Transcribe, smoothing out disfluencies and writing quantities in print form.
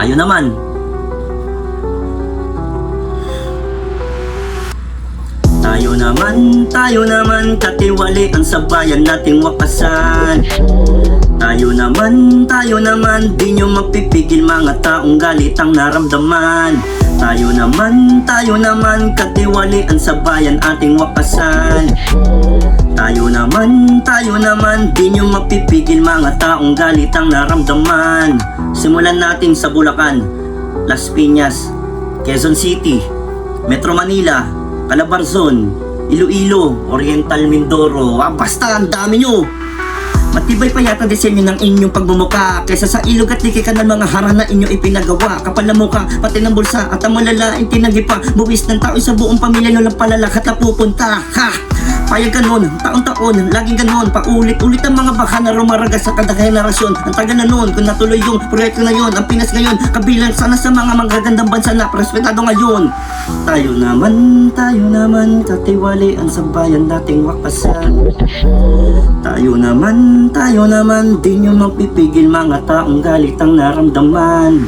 Tayo naman. Tayo naman, katiwalian sa bayan nating wakasan. Tayo naman, di nyo mapipigil mga taong galit ang naramdaman. Tayo naman, katiwalian sa bayan ating wakasan. Tayo naman, di nyo mapipigil mga taong galit ang naramdaman. Simulan natin sa Bulacan, Las Piñas, Quezon City, Metro Manila, Calabarzon, Iloilo, Oriental Mindoro. Basta ang dami nyo. Matibay pa yata disenyo ng inyong pagmumuka kaysa sa ilog at liki ka ng mga harana inyo ipinagawa. Kapal na mukha, pati ng bulsa at ang malalaing tinagi pa. Buwis ng tao sa buong pamilya nyo lang pala lahat napupunta. Ha! Payag ganon, taon-taon, laging ganon. Paulit-ulit ang mga baka na rumaragas sa kada henerasyon. Ang taga na nun, kung natuloy yung proyekto na yun. Ang Pinas ngayon, kabilang sana sa mga magagandang bansa na respetado ngayon. Tayo naman, katiwalian sa bayan dating wakasan. Tayo naman, di nyo mapipigil mga taong galit ang naramdaman.